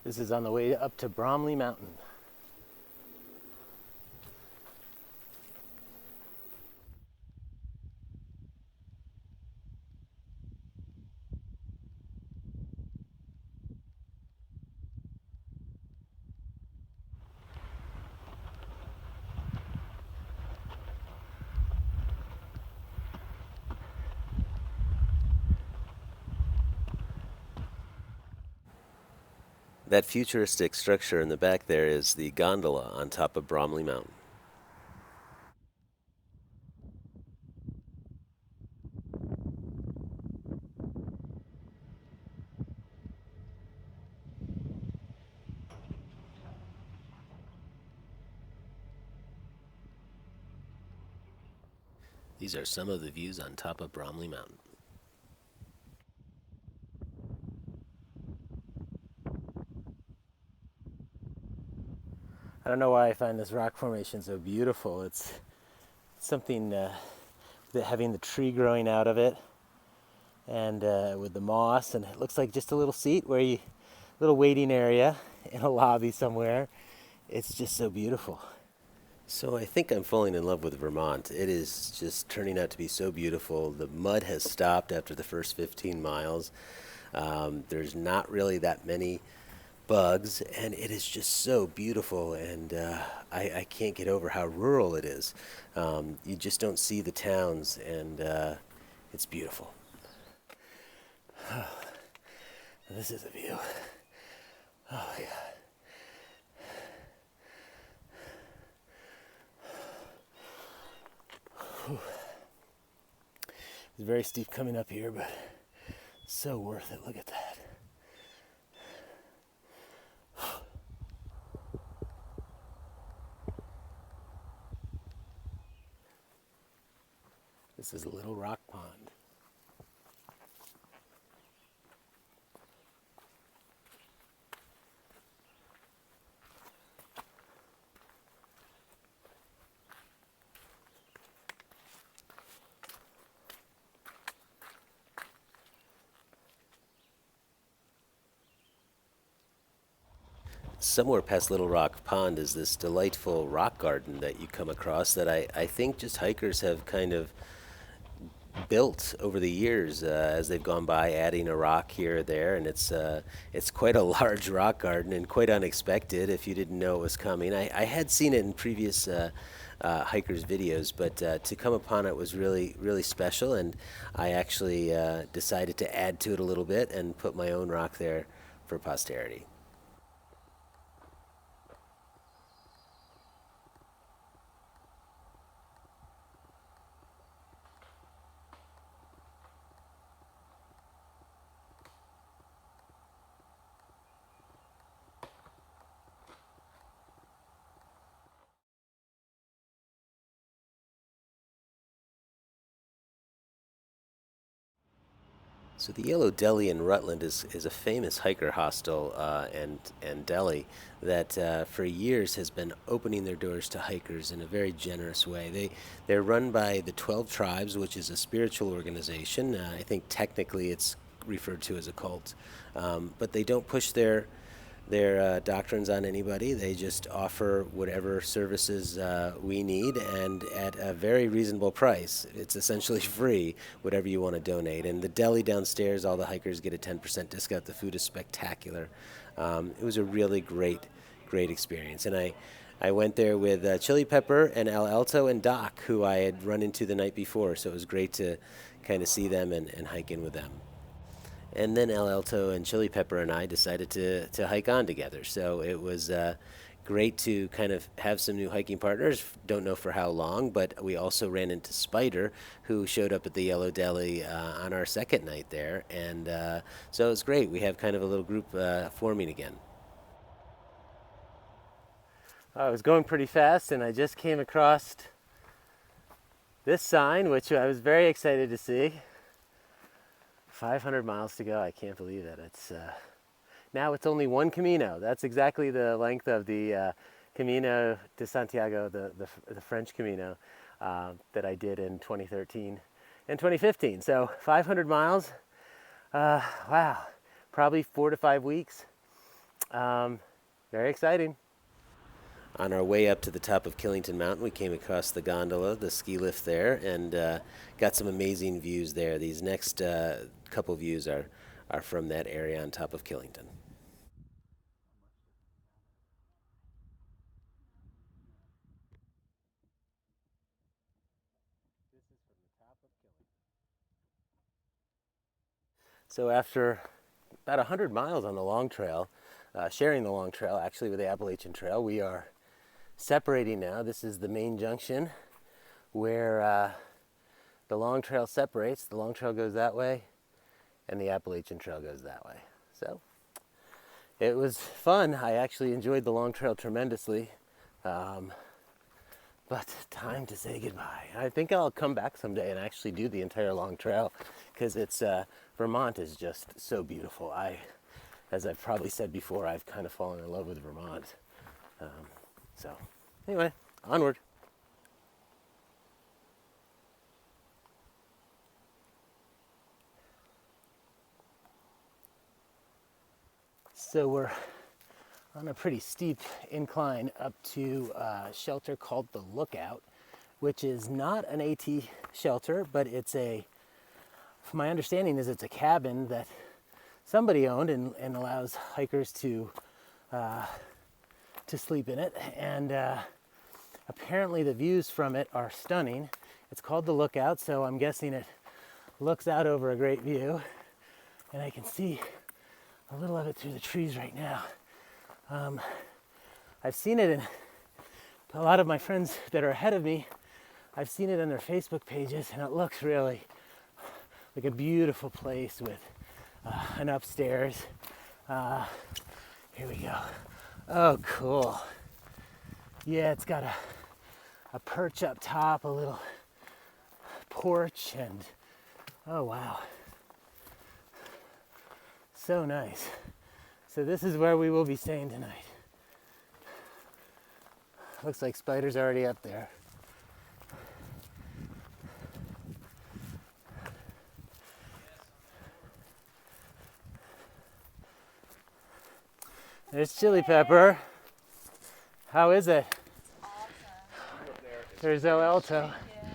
This is on the way up to Bromley Mountain. That futuristic structure in the back there is the gondola on top of Bromley Mountain. These are some of the views on top of Bromley Mountain. I don't know why I find this rock formation so beautiful. It's something that having the tree growing out of it, and with the moss, and it looks like just a little seat where you, little waiting area in a lobby somewhere. It's just so beautiful. So I think I'm falling in love with Vermont. It is just turning out to be so beautiful. The mud has stopped after the first 15 miles. There's not really that many bugs, and it is just so beautiful. And I can't get over how rural it is. You just don't see the towns, and it's beautiful. This is a view. Oh my God. It's very steep coming up here, but so worth it. Look at that. This is a little rock pond. Somewhere past Little Rock Pond is this delightful rock garden that you come across that I think just hikers have kind of built over the years as they've gone by, adding a rock here or there, and it's quite a large rock garden and quite unexpected if you didn't know it was coming. I had seen it in previous hikers' videos, but to come upon it was really special, and I actually decided to add to it a little bit and put my own rock there for posterity. So the Yellow Deli in Rutland is a famous hiker hostel and deli that for years has been opening their doors to hikers in a very generous way. They're run by the 12 Tribes, which is a spiritual organization. I think technically it's referred to as a cult, but they don't push their doctrines on anybody. They just offer whatever services we need, and at a very reasonable price. It's essentially free, whatever you want to donate. And the deli downstairs, all the hikers get a 10% discount. The food is spectacular. It was a really great experience. And I went there with Chili Pepper and Al Alto and Doc, who I had run into the night before. So it was great to kind of see them and hike in with them. And then El Alto and Chili Pepper and I decided to hike on together. So it was great to kind of have some new hiking partners. Don't know for how long, but we also ran into Spider, who showed up at the Yellow Deli on our second night there. And so it was great. We have kind of a little group forming again. I was going pretty fast, and I just came across this sign, which I was very excited to see. 500 miles to go. I can't believe it. It's now it's only one Camino. That's exactly the length of the Camino de Santiago, the French Camino that I did in 2013 and 2015. So 500 miles. Wow, probably 4 to 5 weeks. Very exciting. On our way up to the top of Killington Mountain, we came across the gondola, the ski lift there, and got some amazing views there. These next couple views are from that area on top of Killington. So after about 100 miles on the long trail, sharing the long trail actually with the Appalachian Trail, we are separating now. This is the main junction where the long trail separates. The long trail goes that way and the Appalachian Trail goes that way. So it was fun. I actually enjoyed the long trail tremendously. But time to say goodbye. I think I'll come back someday and actually do the entire long trail because it's Vermont is just so beautiful. As I've probably said before, I've kind of fallen in love with Vermont. So anyway, onward. So we're on a pretty steep incline up to a shelter called the Lookout, which is not an AT shelter, but from my understanding is it's a cabin that somebody owned and allows hikers to sleep in it. And apparently the views from it are stunning. It's called the Lookout, so I'm guessing it looks out over a great view. And I can see a little of it through the trees right now. I've seen it in a lot of my friends that are ahead of me. I've seen it on their Facebook pages, and it looks really like a beautiful place with an upstairs. Here we go. Oh, cool. Yeah, it's got a perch up top, a little porch, and oh, wow. So nice. So this is where we will be staying tonight. Looks like Spider's already up there. There's Chili Pepper. How is it? Awesome. There's El Alto. Yeah.